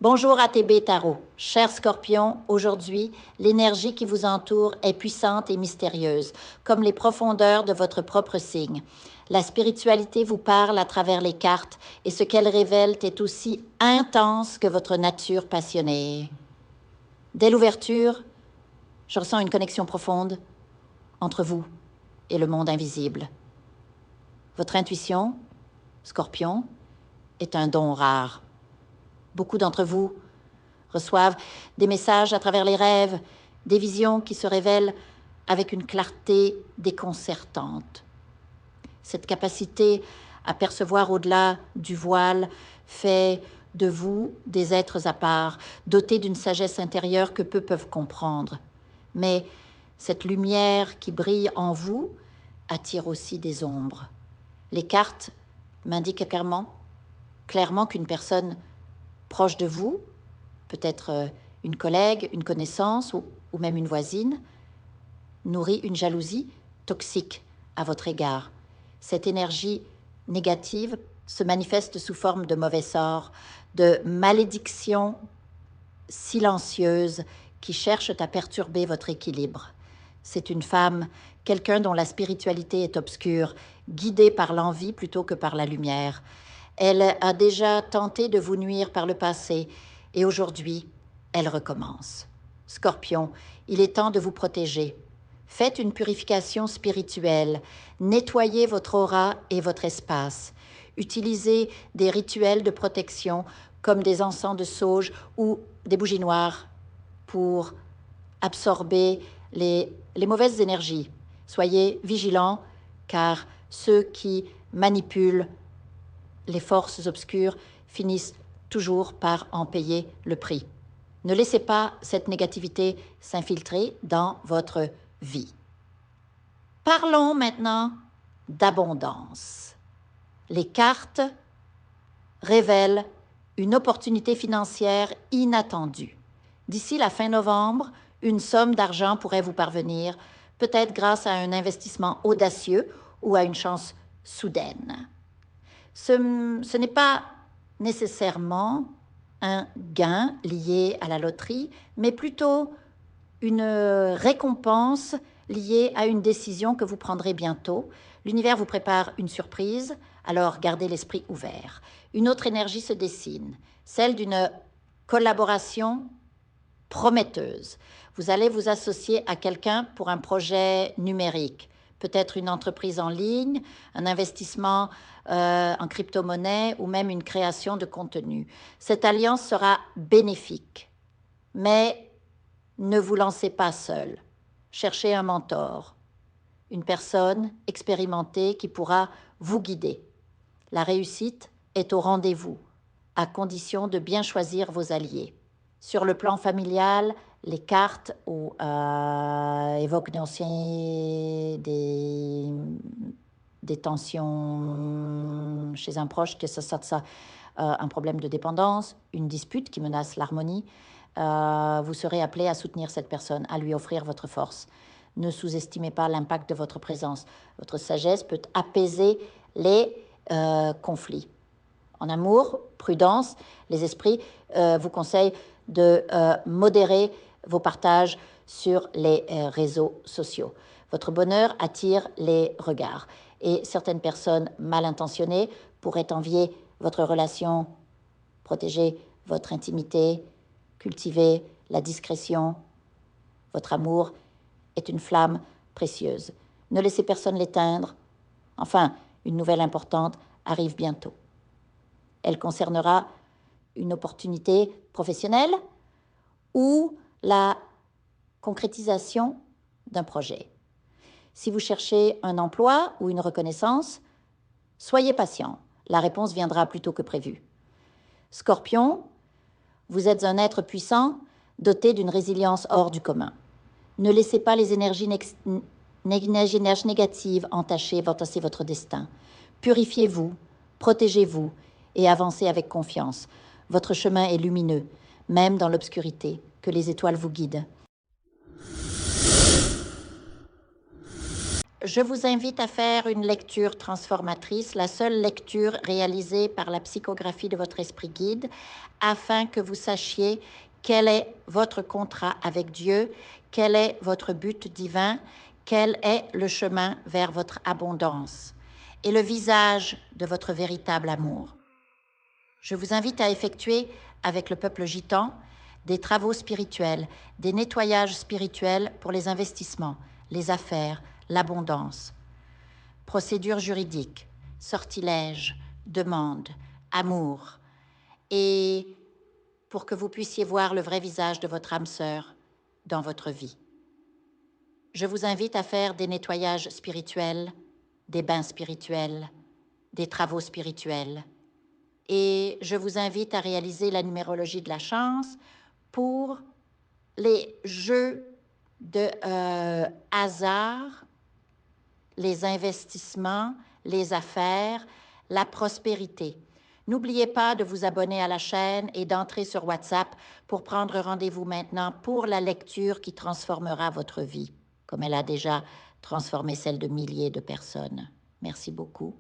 Bonjour ATB Tarot. Cher Scorpion, aujourd'hui, l'énergie qui vous entoure est puissante et mystérieuse, comme les profondeurs de votre propre signe. La spiritualité vous parle à travers les cartes et ce qu'elle révèle est aussi intense que votre nature passionnée. Dès l'ouverture, je ressens une connexion profonde entre vous et le monde invisible. Votre intuition, Scorpion, est un don rare. Beaucoup d'entre vous reçoivent des messages à travers les rêves, des visions qui se révèlent avec une clarté déconcertante. Cette capacité à percevoir au-delà du voile fait de vous des êtres à part, dotés d'une sagesse intérieure que peu peuvent comprendre. Mais cette lumière qui brille en vous attire aussi des ombres. Les cartes m'indiquent clairement qu'une personne proche de vous, peut-être une collègue, une connaissance ou même une voisine, nourrit une jalousie toxique à votre égard. Cette énergie négative se manifeste sous forme de mauvais sorts, de malédictions silencieuses qui cherchent à perturber votre équilibre. C'est une femme, quelqu'un dont la spiritualité est obscure, guidée par l'envie plutôt que par la lumière. Elle a déjà tenté de vous nuire par le passé et aujourd'hui, elle recommence. Scorpion, il est temps de vous protéger. Faites une purification spirituelle, nettoyez votre aura et votre espace. Utilisez des rituels de protection comme des encens de sauge ou des bougies noires pour absorber les mauvaises énergies. Soyez vigilants car ceux qui manipulent les forces obscures finissent toujours par en payer le prix. Ne laissez pas cette négativité s'infiltrer dans votre vie. Parlons maintenant d'abondance. Les cartes révèlent une opportunité financière inattendue. D'ici la fin novembre, une somme d'argent pourrait vous parvenir, peut-être grâce à un investissement audacieux ou à une chance soudaine. Ce n'est pas nécessairement un gain lié à la loterie, mais plutôt une récompense liée à une décision que vous prendrez bientôt. L'univers vous prépare une surprise, alors gardez l'esprit ouvert. Une autre énergie se dessine, celle d'une collaboration prometteuse. Vous allez vous associer à quelqu'un pour un projet numérique, peut-être une entreprise en ligne, un investissement en crypto-monnaie ou même une création de contenu. Cette alliance sera bénéfique, mais ne vous lancez pas seul. Cherchez un mentor, une personne expérimentée qui pourra vous guider. La réussite est au rendez-vous, à condition de bien choisir vos alliés. Sur le plan familial, les cartes évoquent des tensions chez un proche, que ce soit un problème de dépendance, une dispute qui menace l'harmonie. Vous serez appelé à soutenir cette personne, à lui offrir votre force. Ne sous-estimez pas l'impact de votre présence. Votre sagesse peut apaiser les conflits. En amour, prudence, les esprits vous conseillent de modérer vos partages sur les réseaux sociaux. Votre bonheur attire les regards et certaines personnes mal intentionnées pourraient envier votre relation. Protégez votre intimité, cultivez la discrétion. Votre amour est une flamme précieuse. Ne laissez personne l'éteindre. Enfin, une nouvelle importante arrive bientôt. Elle concernera une opportunité professionnelle ou la concrétisation d'un projet. Si vous cherchez un emploi ou une reconnaissance, soyez patient. La réponse viendra plus tôt que prévu. Scorpion, vous êtes un être puissant, doté d'une résilience hors du commun. Ne laissez pas les énergies négatives entacher votre destin. Purifiez-vous, protégez-vous et avancez avec confiance. Votre chemin est lumineux, même dans l'obscurité. Que les étoiles vous guident. Je vous invite à faire une lecture transformatrice, la seule lecture réalisée par la psychographie de votre esprit guide, afin que vous sachiez quel est votre contrat avec Dieu, quel est votre but divin, quel est le chemin vers votre abondance et le visage de votre véritable amour. Je vous invite à effectuer avec le peuple gitan des travaux spirituels, des nettoyages spirituels pour les investissements, les affaires, l'abondance. Procédure juridique, sortilège, demande, amour. Et pour que vous puissiez voir le vrai visage de votre âme sœur dans votre vie. Je vous invite à faire des nettoyages spirituels, des bains spirituels, des travaux spirituels. Et je vous invite à réaliser la numérologie de la chance pour les jeux de hasard, les investissements, les affaires, la prospérité. N'oubliez pas de vous abonner à la chaîne et d'entrer sur WhatsApp pour prendre rendez-vous maintenant pour la lecture qui transformera votre vie, comme elle a déjà transformé celle de milliers de personnes. Merci beaucoup.